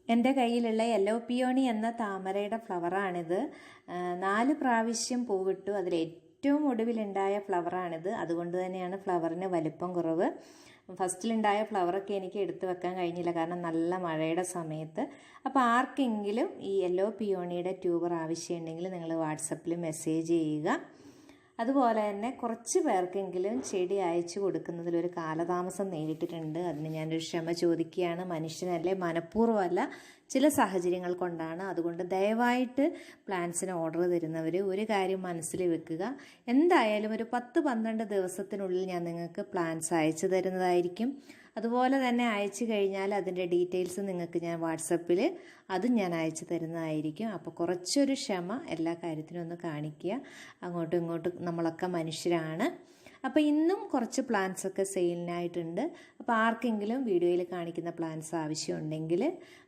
എൻ്റെ കയ്യിലുള്ള yellow peony എന്ന താമരയുടെ ഫ്ലവറാണിത്. 4 പ്രാവശ്യം പൂവിട്ടു. അതിൽ ഏറ്റവും ഒടുവിലുണ്ടായ ഫ്ലവറാണിത്. അതുകൊണ്ട് തന്നെയാണ് ഫ്ലവറിന് വലിപ്പം കുറവ്. ഫസ്റ്റിലുണ്ടായ ഫ്ലവറൊക്കെ എനിക്ക് എടുത്തു വെക്കാൻ കഴിഞ്ഞില്ല, കാരണം നല്ല മഴയുടെ സമയത്ത്. അപ്പോൾ ആർക്കെങ്കിലും ഈ യെല്ലോ പിയോണിയുടെ ട്യൂബർ ആവശ്യമുണ്ടെങ്കിൽ നിങ്ങൾ വാട്സപ്പിൽ മെസ്സേജ് ചെയ്യുക. അതുപോലെ തന്നെ കുറച്ച് പേർക്കെങ്കിലും ചെടി അയച്ചു കൊടുക്കുന്നതിലൊരു കാലതാമസം നേരിട്ടിട്ടുണ്ട്. അതിന് ഞാനൊരു ക്ഷമ ചോദിക്കുകയാണ്. മനുഷ്യനല്ലേ, മനഃപൂർവ്വമല്ല, ചില സാഹചര്യങ്ങൾ കൊണ്ടാണ്. അതുകൊണ്ട് ദയവായിട്ട് പ്ലാന്റ്സിന് ഓർഡർ തരുന്നവർ ഒരു കാര്യം മനസ്സിൽ വെക്കുക. എന്തായാലും ഒരു 10-12 ദിവസത്തിനുള്ളിൽ ഞാൻ നിങ്ങൾക്ക് പ്ലാന്റ്സ് അയച്ചു തരുന്നതായിരിക്കും. അതുപോലെ തന്നെ അയച്ചു കഴിഞ്ഞാൽ അതിൻ്റെ ഡീറ്റെയിൽസ് നിങ്ങൾക്ക് ഞാൻ വാട്സപ്പിൽ അതും ഞാൻ അയച്ചു തരുന്നതായിരിക്കും. അപ്പോൾ കുറച്ചൊരു ക്ഷമ എല്ലാ കാര്യത്തിനും ഒന്ന് കാണിക്കുക. അങ്ങോട്ടും ഇങ്ങോട്ടും നമ്മളൊക്കെ മനുഷ്യരാണ്. അപ്പോൾ ഇന്നും കുറച്ച് പ്ലാന്റ്സ് ഒക്കെ സെയിലിനായിട്ടുണ്ട്. അപ്പോൾ ആർക്കെങ്കിലും വീഡിയോയിൽ കാണിക്കുന്ന പ്ലാന്റ്സ് ആവശ്യമുണ്ടെങ്കിൽ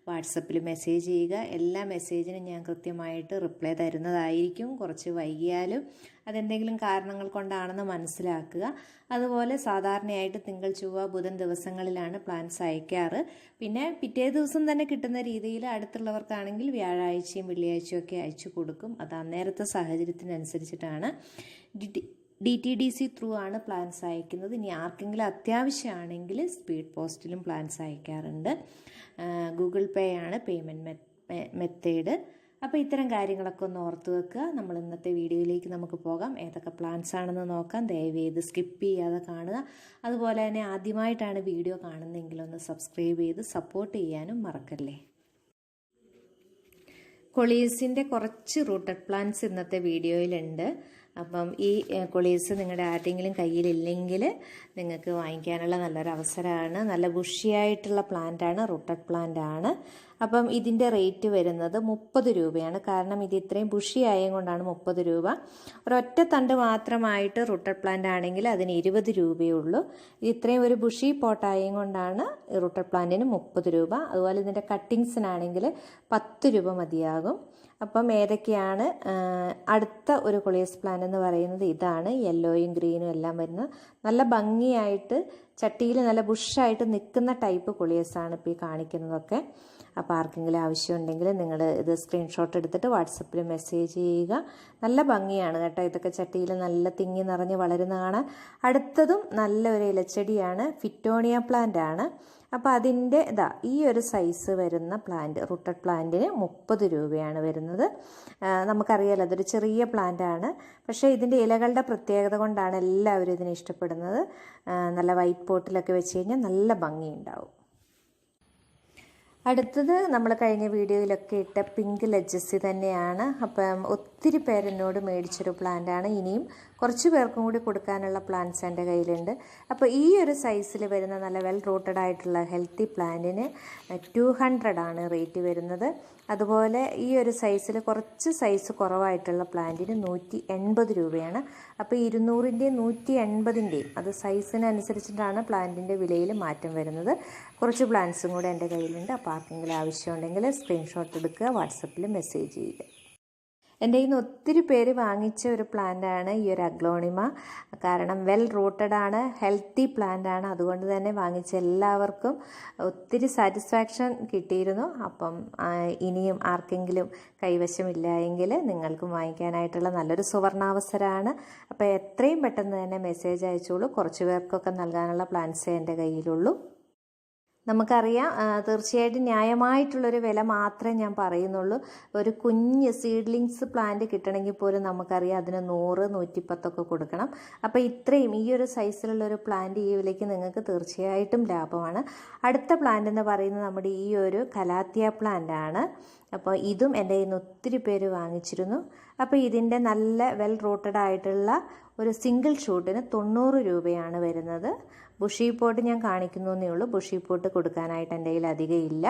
വാട്സപ്പിൽ മെസ്സേജ് ചെയ്യുക. എല്ലാ മെസ്സേജിനും ഞാൻ കൃത്യമായിട്ട് റിപ്ലൈ തരുന്നതായിരിക്കും. കുറച്ച് വൈകിയാലും അതെന്തെങ്കിലും കാരണങ്ങൾ കൊണ്ടാണെന്ന് മനസ്സിലാക്കുക. അതുപോലെ സാധാരണയായിട്ട് തിങ്കൾ, ചൊവ്വ, ബുധൻ ദിവസങ്ങളിലാണ് പ്ലാന്റ്സ് അയക്കാറ്. പിന്നെ പിറ്റേ ദിവസം തന്നെ കിട്ടുന്ന രീതിയിൽ അടുത്തുള്ളവർക്കാണെങ്കിൽ വ്യാഴാഴ്ചയും വെള്ളിയാഴ്ചയും ഒക്കെ അയച്ചു കൊടുക്കും. അത് അന്നേരത്തെ സാഹചര്യത്തിനനുസരിച്ചിട്ടാണ്. DTDC ത്രൂ ആണ് പ്ലാന്റ്സ് അയക്കുന്നത്. ഇനി ആർക്കെങ്കിലും അത്യാവശ്യമാണെങ്കിൽ സ്പീഡ് പോസ്റ്റിലും പ്ലാന്റ്സ് അയക്കാറുണ്ട്. ഗൂഗിൾ പേ ആണ് പേയ്മെൻറ്റ് മെത്തേഡ്. അപ്പോൾ ഇത്തരം കാര്യങ്ങളൊക്കെ ഒന്ന് ഓർത്ത് വെക്കുക. നമ്മൾ ഇന്നത്തെ വീഡിയോയിലേക്ക് നമുക്ക് പോകാം. ഏതൊക്കെ പ്ലാന്റ്സ് ആണെന്ന് നോക്കാം. ദയവേത് സ്കിപ്പ് ചെയ്യാതെ കാണുക. അതുപോലെ തന്നെ ആദ്യമായിട്ടാണ് വീഡിയോ കാണുന്നതെങ്കിൽ ഒന്ന് സബ്സ്ക്രൈബ് ചെയ്ത് സപ്പോർട്ട് ചെയ്യാനും മറക്കല്ലേ. കൊളീസിൻ്റെ കുറച്ച് റൂട്ടഡ് പ്ലാന്റ്സ് ഇന്നത്തെ വീഡിയോയിലുണ്ട്. അപ്പം ഈ കൊളീസ് നിങ്ങളുടെ ആരുടെയെങ്കിലും കയ്യിലില്ലെങ്കിൽ നിങ്ങൾക്ക് വാങ്ങിക്കാനുള്ള നല്ലൊരു അവസരമാണ്. നല്ല ബുഷിയായിട്ടുള്ള പ്ലാന്റാണ്, റൂട്ടഡ് പ്ലാന്റ് ആണ്. അപ്പം ഇതിൻ്റെ റേറ്റ് വരുന്നത് 30 രൂപയാണ്. കാരണം ഇത് ഇത്രയും ബുഷി ആയത് കൊണ്ടാണ് 30 രൂപ. ഒരൊറ്റ തണ്ട് മാത്രമായിട്ട് റൂട്ടഡ് പ്ലാന്റ് ആണെങ്കിൽ അതിന് 20 രൂപയേ ഉള്ളൂ. ഇത് ഇത്രയും ഒരു ബുഷി പോട്ടായത് കൊണ്ടാണ് റൂട്ടഡ് പ്ലാന്റിന് 30 രൂപ. അതുപോലെ ഇതിൻ്റെ കട്ടിങ്സിനാണെങ്കിൽ 10 രൂപ മതിയാകും. അപ്പം ഏതൊക്കെയാണ് അടുത്ത ഒരു കൊളീസ് പ്ലാന്റ് എന്ന് പറയുന്നത് ഇതാണ്. യെല്ലോയും ഗ്രീനും എല്ലാം വരുന്ന നല്ല ഭംഗിയായിട്ട് ചട്ടിയിൽ നല്ല ബുഷായിട്ട് നിൽക്കുന്ന ടൈപ്പ് കൊളീസാണ് ഇപ്പോൾ ഈ കാണിക്കുന്നതൊക്കെ. അപ്പോൾ ആർക്കെങ്കിലും ആവശ്യമുണ്ടെങ്കിൽ നിങ്ങൾ ഇത് സ്ക്രീൻഷോട്ട് എടുത്തിട്ട് വാട്സപ്പിൽ മെസ്സേജ് ചെയ്യുക. നല്ല ഭംഗിയാണ് കേട്ടോ. ഇതൊക്കെ ചട്ടിയിൽ നല്ല തിങ്ങി നിറഞ്ഞ് വളരുന്ന കാണാൻ. അടുത്തതും നല്ലൊരു ഇലച്ചെടിയാണ്, ഫിറ്റോണിയ പ്ലാന്റ് ആണ്. അപ്പോൾ അതിൻ്റെ ഈ ഒരു സൈസ് വരുന്ന പ്ലാന്റ്, റൂട്ടഡ് പ്ലാന്റിന് 30 രൂപയാണ് വരുന്നത്. നമുക്കറിയാലോ അതൊരു ചെറിയ പ്ലാന്റ് ആണ്. പക്ഷേ ഇതിൻ്റെ ഇലകളുടെ പ്രത്യേകത കൊണ്ടാണ് എല്ലാവരും ഇതിനെ ഇഷ്ടപ്പെടുന്നത്. നല്ല വൈറ്റ് പോട്ടിലൊക്കെ വെച്ച് കഴിഞ്ഞാൽ നല്ല ഭംഗിയുണ്ടാവും. അടുത്തത് നമ്മൾ കഴിഞ്ഞ വീഡിയോയിലൊക്കെ ഇട്ട പിങ്ക് ലെജസി തന്നെയാണ്. അപ്പം ഒത്തിരി പേരെന്നോട് മേടിച്ചൊരു പ്ലാന്റാണ്. ഇനിയും കുറച്ച് പേർക്കും കൂടി കൊടുക്കാനുള്ള പ്ലാന്റ്സ് എൻ്റെ കയ്യിലുണ്ട്. അപ്പോൾ ഈ ഒരു സൈസിൽ വരുന്ന നല്ല വെൽ റൂട്ടഡ് ആയിട്ടുള്ള ഹെൽത്തി പ്ലാന്റിന് 200 ആണ് റേറ്റ് വരുന്നത്. അതുപോലെ ഈ ഒരു സൈസിൽ കുറച്ച് സൈസ് കുറവായിട്ടുള്ള പ്ലാന്റിന് 180 രൂപയാണ്. അപ്പോൾ 200ൻ്റെയും 180ൻ്റെയും അത് സൈസിനനുസരിച്ചിട്ടാണ് പ്ലാന്റിൻ്റെ വിലയിൽ മാറ്റം വരുന്നത്. കുറച്ച് പ്ലാന്റ്സും കൂടെ എൻ്റെ കയ്യിലുണ്ട്. അപ്പോൾ ആർക്കെങ്കിലും ആവശ്യമുണ്ടെങ്കിൽ സ്ക്രീൻഷോട്ട് എടുക്കുക, വാട്സപ്പിൽ മെസ്സേജ് ചെയ്യുക. എൻ്റെ കയ്യിൽ നിന്ന് ഒത്തിരി പേര് വാങ്ങിച്ച ഒരു പ്ലാന്റാണ് ഈ ഒരു അഗ്ലോണിമ. കാരണം വെൽ റൂട്ടഡ് ആണ്, ഹെൽത്തി പ്ലാന്റ് ആണ്. അതുകൊണ്ട് തന്നെ വാങ്ങിച്ച എല്ലാവർക്കും ഒത്തിരി സാറ്റിസ്ഫാക്ഷൻ കിട്ടിയിരുന്നു. അപ്പം ഇനിയും ആർക്കെങ്കിലും കൈവശമില്ല എങ്കിൽ നിങ്ങൾക്കും വാങ്ങിക്കാനായിട്ടുള്ള നല്ലൊരു സുവർണാവസരമാണ്. അപ്പോൾ എത്രയും പെട്ടെന്ന് തന്നെ മെസ്സേജ് അയച്ചോളൂ. കുറച്ച് പേർക്കൊക്കെ നൽകാനുള്ള പ്ലാന്റ്സേ എൻ്റെ കയ്യിലുള്ളൂ. നമുക്കറിയാം തീർച്ചയായിട്ടും ന്യായമായിട്ടുള്ളൊരു വില മാത്രമേ ഞാൻ പറയുന്നുള്ളൂ. ഒരു കുഞ്ഞ് സീഡ്ലിങ്സ് പ്ലാന്റ് കിട്ടണമെങ്കിൽ പോലും നമുക്കറിയാം അതിന് 100-110 കൊടുക്കണം. അപ്പോൾ ഇത്രയും ഈ ഒരു സൈസിലുള്ളൊരു പ്ലാന്റ് ഈ വിലയ്ക്ക് നിങ്ങൾക്ക് തീർച്ചയായിട്ടും ലാഭമാണ്. അടുത്ത പ്ലാന്റ് എന്ന് പറയുന്നത് നമ്മുടെ ഈ ഒരു കലാത്തിയ പ്ലാന്റ് ആണ്. അപ്പോൾ ഇതും എൻ്റെ കയ്യിൽ നിന്ന് ഒത്തിരി പേര് വാങ്ങിച്ചിരുന്നു. അപ്പോൾ ഇതിൻ്റെ നല്ല വെൽ റൂട്ടഡ് ആയിട്ടുള്ള ഒരു സിംഗിൾ ഷൂട്ടിന് 90 രൂപയാണ് വരുന്നത്. ബുഷി പോട്ട് ഞാൻ കാണിക്കുന്നേ ഉള്ളൂ. ബുഷി പോട്ട് കൊടുക്കാനായിട്ട് എൻ്റെ കയ്യിൽ അധികം ഇല്ല.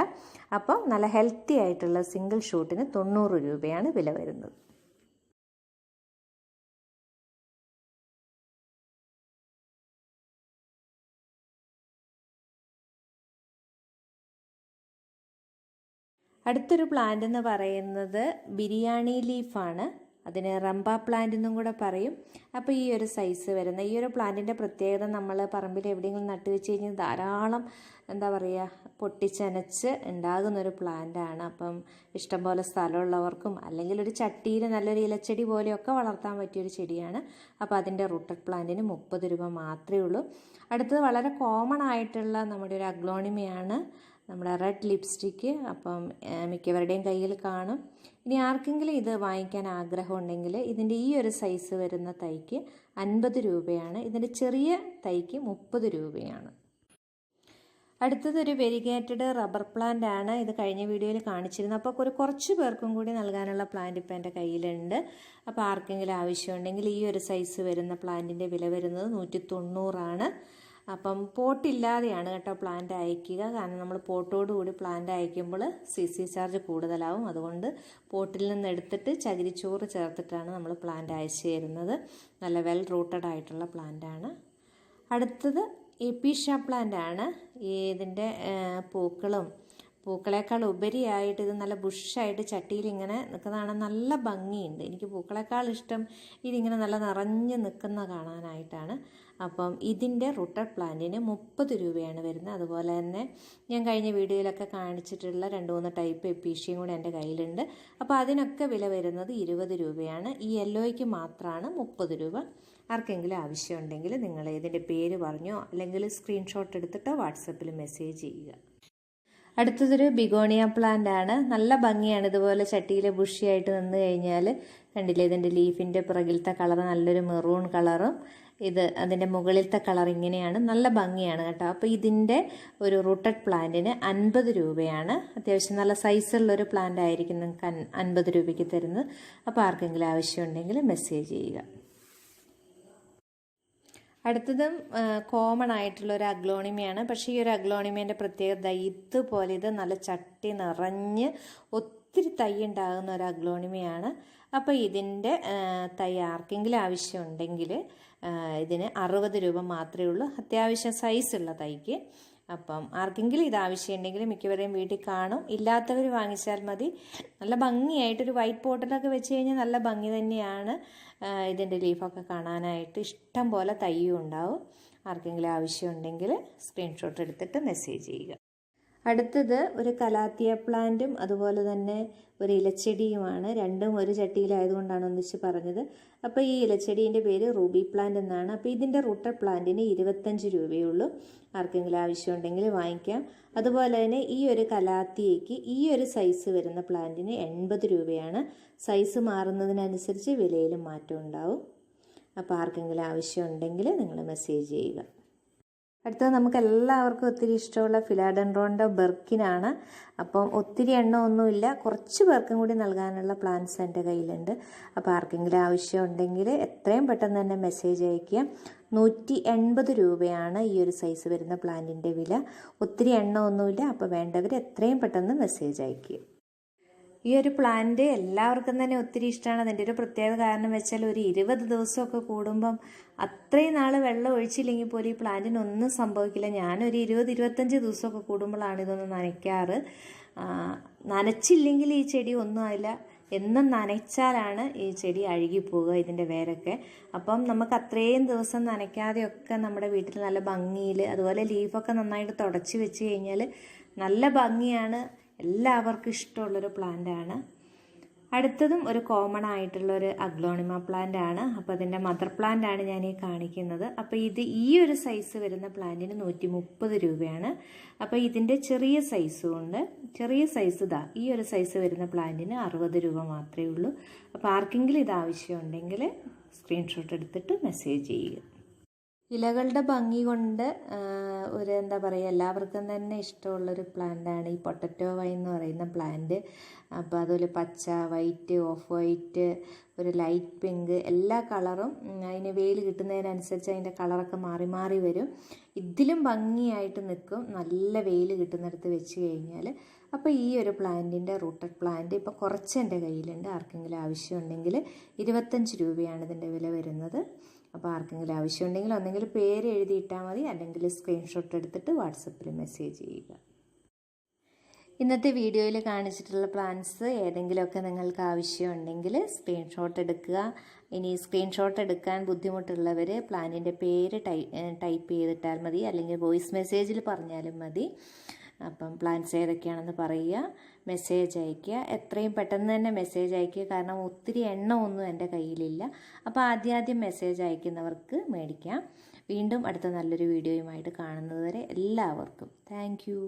അപ്പം നല്ല ഹെൽത്തി ആയിട്ടുള്ള സിംഗിൾ ഷൂട്ടിന് 90 രൂപയാണ് വില വരുന്നത്. അടുത്തൊരു പ്ലാന്റ് എന്ന് പറയുന്നത് ബിരിയാണി ലീഫാണ്. അതിന് റംബ പ്ലാന്റ് എന്നും കൂടെ പറയും. അപ്പോൾ ഈ ഒരു സൈസ് വരുന്ന ഈ ഒരു പ്ലാന്റിൻ്റെ പ്രത്യേകത, നമ്മൾ പറമ്പിൽ എവിടെയെങ്കിലും നട്ടു വെച്ച് കഴിഞ്ഞാൽ ധാരാളം എന്താ പറയുക പൊട്ടിച്ചനച്ച് ഉണ്ടാകുന്നൊരു പ്ലാന്റാണ്. അപ്പം ഇഷ്ടംപോലെ സ്ഥലമുള്ളവർക്കും അല്ലെങ്കിൽ ഒരു ചട്ടിയിൽ നല്ലൊരു ഇലച്ചെടി പോലെയൊക്കെ വളർത്താൻ പറ്റിയൊരു ചെടിയാണ്. അപ്പോൾ അതിൻ്റെ റൂട്ടഡ് പ്ലാന്റിന് 30 രൂപ മാത്രമേ ഉള്ളൂ. അടുത്തത് വളരെ കോമൺ ആയിട്ടുള്ള നമ്മുടെ ഒരു അഗ്ലോണിമയാണ്, നമ്മുടെ റെഡ് ലിപ്സ്റ്റിക്ക്. അപ്പം മിക്കവരുടെയും കയ്യിൽ കാണും. ഇനി ആർക്കെങ്കിലും ഇത് വാങ്ങിക്കാൻ ആഗ്രഹമുണ്ടെങ്കിൽ ഇതിൻ്റെ ഈ ഒരു സൈസ് വരുന്ന തൈക്ക് 50 രൂപയാണ്. ഇതിൻ്റെ ചെറിയ തൈക്ക് 30 രൂപയാണ്. അടുത്തതൊരു വെരിഗേറ്റഡ് റബ്ബർ പ്ലാന്റ് ആണ്. ഇത് കഴിഞ്ഞ വീഡിയോയിൽ കാണിച്ചിരുന്നു. അപ്പോൾ കുറച്ച് പേർക്കും കൂടി നൽകാനുള്ള പ്ലാന്റ് ഇപ്പോൾ എൻ്റെ കയ്യിലുണ്ട്. അപ്പോൾ ആർക്കെങ്കിലും ആവശ്യമുണ്ടെങ്കിൽ ഈ ഒരു സൈസ് വരുന്ന പ്ലാന്റിൻ്റെ വില വരുന്നത് 190 ആണ്. അപ്പം പോട്ടില്ലാതെയാണ് കേട്ടോ പ്ലാന്റ് അയക്കുക. കാരണം നമ്മൾ പോട്ടോടുകൂടി പ്ലാന്റ് അയക്കുമ്പോൾ CC ചാർജ് കൂടുതലാവും. അതുകൊണ്ട് പോട്ടിൽ നിന്ന് എടുത്തിട്ട് ചകിരിച്ചോറ് ചേർത്തിട്ടാണ് നമ്മൾ പ്ലാന്റ് അയച്ചു തരുന്നത്. നല്ല വെൽ റൂട്ടഡ് ആയിട്ടുള്ള പ്ലാന്റാണ്. അടുത്തത് എപ്പീഷ്യ പ്ലാന്റ് ആണ്. ഇതിൻ്റെ പൂക്കളേക്കാൾ ഉപരിയായിട്ട് ഇത് നല്ല ബുഷായിട്ട് ചട്ടിയിൽ ഇങ്ങനെ നിൽക്കുന്നതാണ്. നല്ല ഭംഗിയുണ്ട്. എനിക്ക് പൂക്കളേക്കാൾ ഇഷ്ടം ഇതിങ്ങനെ നല്ല നിറഞ്ഞ് നിൽക്കുന്ന കാണാനായിട്ടാണ്. അപ്പം ഇതിൻ്റെ റൂട്ടഡ് പ്ലാന്റിന് 30 രൂപയാണ് വരുന്നത്. അതുപോലെ തന്നെ ഞാൻ കഴിഞ്ഞ വീഡിയോയിലൊക്കെ കാണിച്ചിട്ടുള്ള 2-3 ടൈപ്പ് എപ്പീഷ്യയും കൂടെ എൻ്റെ കയ്യിലുണ്ട്. അപ്പോൾ അതിനൊക്കെ വില വരുന്നത് 20 രൂപയാണ്. ഈ യെല്ലോയ്ക്ക് മാത്രമാണ് 30 രൂപ. ആർക്കെങ്കിലും ആവശ്യമുണ്ടെങ്കിൽ നിങ്ങൾ ഇതിൻ്റെ പേര് പറഞ്ഞോ അല്ലെങ്കിൽ സ്ക്രീൻഷോട്ട് എടുത്തിട്ടോ വാട്സപ്പിൽ മെസ്സേജ് ചെയ്യുക. അടുത്തതൊരു ബിഗോണിയ പ്ലാന്റ് ആണ്. നല്ല ഭംഗിയാണ്. ഇതുപോലെ ചട്ടിയിൽ ബുഷിയായിട്ട് നിന്ന് കഴിഞ്ഞാൽ കണ്ടില്ലേ, ഇതിൻ്റെ ലീഫിൻ്റെ പുറകിലത്തെ കളർ നല്ലൊരു മെറൂൺ കളറും അതിൻ്റെ മുകളിലത്തെ കളർ ഇങ്ങനെയാണ്. നല്ല ഭംഗിയാണ് കേട്ടോ. അപ്പോൾ ഇതിൻ്റെ ഒരു റൂട്ടഡ് പ്ലാന്റിന് 50 രൂപയാണ്. അത്യാവശ്യം നല്ല സൈസുള്ളൊരു പ്ലാന്റ് ആയിരിക്കും നിങ്ങൾക്ക് 50 രൂപയ്ക്ക് തരുന്നത്. അപ്പോൾ ആർക്കെങ്കിലും ആവശ്യമുണ്ടെങ്കിൽ മെസ്സേജ് ചെയ്യുക. അടുത്തതും കോമൺ ആയിട്ടുള്ള ഒരു അഗ്ലോണിമയാണ്. പക്ഷേ ഈ ഒരു അഗ്ലോണിമേൻ്റെ പ്രത്യേകത ഇതുപോലെ ഇത് നല്ല ചട്ടി നിറഞ്ഞ് ഒത്തിരി തൈ ഉണ്ടാകുന്ന ഒരു അഗ്ലോണിമയാണ്. അപ്പോൾ ഇതിൻ്റെ തൈ ആർക്കെങ്കിലും ആവശ്യമുണ്ടെങ്കിൽ ഇതിന് 60 രൂപ മാത്രമേ ഉള്ളൂ, അത്യാവശ്യം സൈസുള്ള തൈക്ക്. അപ്പം ആർക്കെങ്കിലും ഇത് ആവശ്യമുണ്ടെങ്കിൽ മിക്കവരെയും വീട്ടിൽ കാണും. ഇല്ലാത്തവർ വാങ്ങിച്ചാൽ മതി. നല്ല ഭംഗിയായിട്ടൊരു വൈറ്റ് പോട്ടിലൊക്കെ വെച്ച് കഴിഞ്ഞാൽ നല്ല ഭംഗി തന്നെയാണ്. ഇതിൻ്റെ ലീഫൊക്കെ കാണാനായിട്ട് ഇഷ്ടം പോലെ തൈയും ഉണ്ടാവും. ആർക്കെങ്കിലും ആവശ്യമുണ്ടെങ്കിൽ സ്ക്രീൻഷോട്ട് എടുത്തിട്ട് മെസ്സേജ് ചെയ്യുക. അടുത്തത് ഒരു കലാത്തിയ പ്ലാന്റും അതുപോലെ തന്നെ ഒരു ഇലച്ചെടിയുമാണ്. രണ്ടും ഒരു ചട്ടിയിലായതുകൊണ്ടാണ് ഒന്നിച്ച് പറഞ്ഞത്. അപ്പോൾ ഈ ഇലച്ചെടീൻ്റെ പേര് റൂബി പ്ലാന്റ് എന്നാണ്. അപ്പോൾ ഇതിൻ്റെ റൂട്ടഡ് പ്ലാന്റിന് 25 രൂപയേ ഉള്ളൂ. ആർക്കെങ്കിലും ആവശ്യമുണ്ടെങ്കിൽ വാങ്ങിക്കാം. അതുപോലെ തന്നെ ഈ ഒരു കലാത്തിയയ്ക്ക് ഈ ഒരു സൈസ് വരുന്ന പ്ലാന്റിന് 80 രൂപയാണ്. സൈസ് മാറുന്നതിനനുസരിച്ച് വിലയിലും മാറ്റം ഉണ്ടാവും. അപ്പോൾ ആർക്കെങ്കിലും ആവശ്യമുണ്ടെങ്കിൽ നിങ്ങൾ മെസ്സേജ് ചെയ്യുക. അടുത്തത് നമുക്ക് എല്ലാവർക്കും ഒത്തിരി ഇഷ്ടമുള്ള ഫിലാഡൻഡ്രോണിൻ്റെ ബെർക്കിനാണ്. അപ്പം ഒത്തിരി എണ്ണമൊന്നുമില്ല, കുറച്ച് പേർക്കും കൂടി നൽകാനുള്ള പ്ലാൻസ് എൻ്റെ കയ്യിലുണ്ട്. അപ്പോൾ ആർക്കെങ്കിലും ആവശ്യമുണ്ടെങ്കിൽ എത്രയും പെട്ടെന്ന് തന്നെ മെസ്സേജ് അയയ്ക്കുക. 180 രൂപയാണ് ഈ ഒരു സൈസ് വരുന്ന പ്ലാന്റിൻ്റെ വില. ഒത്തിരി എണ്ണമൊന്നുമില്ല. അപ്പോൾ വേണ്ടവർ എത്രയും പെട്ടെന്ന് മെസ്സേജ് അയയ്ക്കുക. ഈ ഒരു പ്ലാന്റ് എല്ലാവർക്കും തന്നെ ഒത്തിരി ഇഷ്ടമാണ്. അതിൻ്റെ ഒരു പ്രത്യേക കാരണം വെച്ചാൽ ഒരു 20 ദിവസമൊക്കെ കൂടുമ്പം അത്രയും നാൾ വെള്ളം ഒഴിച്ചില്ലെങ്കിൽ പോലും ഈ പ്ലാന്റിനൊന്നും സംഭവിക്കില്ല. ഞാനൊരു 20-25 ദിവസമൊക്കെ കൂടുമ്പോഴാണ് ഇതൊന്ന് നനയ്ക്കാറ്. നനച്ചില്ലെങ്കിൽ ഈ ചെടി ഒന്നും ആയില്ല. എന്നും നനച്ചാലാണ് ഈ ചെടി അഴുകിപ്പോവുക, ഇതിൻ്റെ വേരൊക്കെ. അപ്പം നമുക്ക് അത്രയും ദിവസം നനയ്ക്കാതെയൊക്കെ നമ്മുടെ വീട്ടിൽ നല്ല ഭംഗിയിൽ, അതുപോലെ ലീഫൊക്കെ നന്നായിട്ട് തുടച്ച് വെച്ച് കഴിഞ്ഞാൽ നല്ല ഭംഗിയാണ്. എല്ലാവർക്കും ഇഷ്ടമുള്ളൊരു പ്ലാന്റാണ്. അടുത്തതും ഒരു കോമൺ ആയിട്ടുള്ളൊരു അഗ്ലോണിമ പ്ലാന്റ് ആണ്. അപ്പോൾ അതിൻ്റെ മദർ പ്ലാന്റ് ആണ് ഞാൻ ഈ കാണിക്കുന്നത്. അപ്പോൾ ഈ ഒരു സൈസ് വരുന്ന പ്ലാന്റിന് 130 രൂപയാണ്. അപ്പോൾ ഇതിൻ്റെ ചെറിയ സൈസും ഉണ്ട്. ചെറിയ സൈസ് ഈ ഒരു സൈസ് വരുന്ന പ്ലാന്റിന് 60 രൂപ മാത്രമേ ഉള്ളൂ. അപ്പോൾ ആർക്കെങ്കിലും ഇത് ആവശ്യമുണ്ടെങ്കിൽ സ്ക്രീൻഷോട്ട് എടുത്തിട്ട് മെസ്സേജ് ചെയ്യുക. ഇലകളുടെ ഭംഗി കൊണ്ട് എന്താ പറയുക, എല്ലാവർക്കും തന്നെ ഇഷ്ടമുള്ളൊരു പ്ലാന്റാണ് ഈ പൊട്ടറ്റോ വൈൻ എന്ന് പറയുന്ന പ്ലാന്റ്. അപ്പോൾ അതുപോലെ പച്ച, വൈറ്റ്, ഓഫ് വൈറ്റ്, ഒരു ലൈറ്റ് പിങ്ക്, എല്ലാ കളറും അതിന് വെയിൽ കിട്ടുന്നതിനനുസരിച്ച് അതിൻ്റെ കളറൊക്കെ മാറി മാറി വരും. ഇതിലും ഭംഗിയായിട്ട് നിൽക്കും നല്ല വെയിൽ കിട്ടുന്നിടത്ത് വെച്ച് കഴിഞ്ഞാൽ. അപ്പോൾ ഈ ഒരു പ്ലാന്റിൻ്റെ റൂട്ടഡ് പ്ലാന്റ് ഇപ്പോൾ കുറച്ച് എൻ്റെ കയ്യിലുണ്ട്. ആർക്കെങ്കിലും ആവശ്യമുണ്ടെങ്കിൽ 25 രൂപയാണ് ഇതിൻ്റെ വില വരുന്നത്. അപ്പോൾ ആർക്കെങ്കിലും ആവശ്യമുണ്ടെങ്കിൽ ഒന്നെങ്കിൽ പേര് എഴുതിയിട്ടാൽ മതി, അല്ലെങ്കിൽ സ്ക്രീൻഷോട്ട് എടുത്തിട്ട് വാട്സപ്പിൽ മെസ്സേജ് ചെയ്യുക. ഇന്നത്തെ വീഡിയോയിൽ കാണിച്ചിട്ടുള്ള പ്ലാന്റ്സ് ഏതെങ്കിലുമൊക്കെ നിങ്ങൾക്ക് ആവശ്യമുണ്ടെങ്കിൽ സ്ക്രീൻഷോട്ട് എടുക്കുക. ഇനി സ്ക്രീൻഷോട്ട് എടുക്കാൻ ബുദ്ധിമുട്ടുള്ളവർ പ്ലാന്റിൻ്റെ പേര് ടൈപ്പ് ചെയ്തിട്ടാൽ മതി, അല്ലെങ്കിൽ വോയിസ് മെസ്സേജിൽ പറഞ്ഞാലും മതി. അപ്പം പ്ലാന്റ്സ് ഏതൊക്കെയാണെന്ന് പറയുക, മെസ്സേജ് അയയ്ക്കുക. എത്രയും പെട്ടെന്ന് തന്നെ മെസ്സേജ് അയയ്ക്കുക, കാരണം ഒത്തിരി എണ്ണമൊന്നും എൻ്റെ കയ്യിലില്ല. അപ്പോൾ ആദ്യം മെസ്സേജ് അയക്കുന്നവർക്ക് മേടിക്കാം. വീണ്ടും അടുത്ത നല്ലൊരു വീഡിയോയുമായിട്ട് കാണുന്നത് വരെ എല്ലാവർക്കും താങ്ക് യു.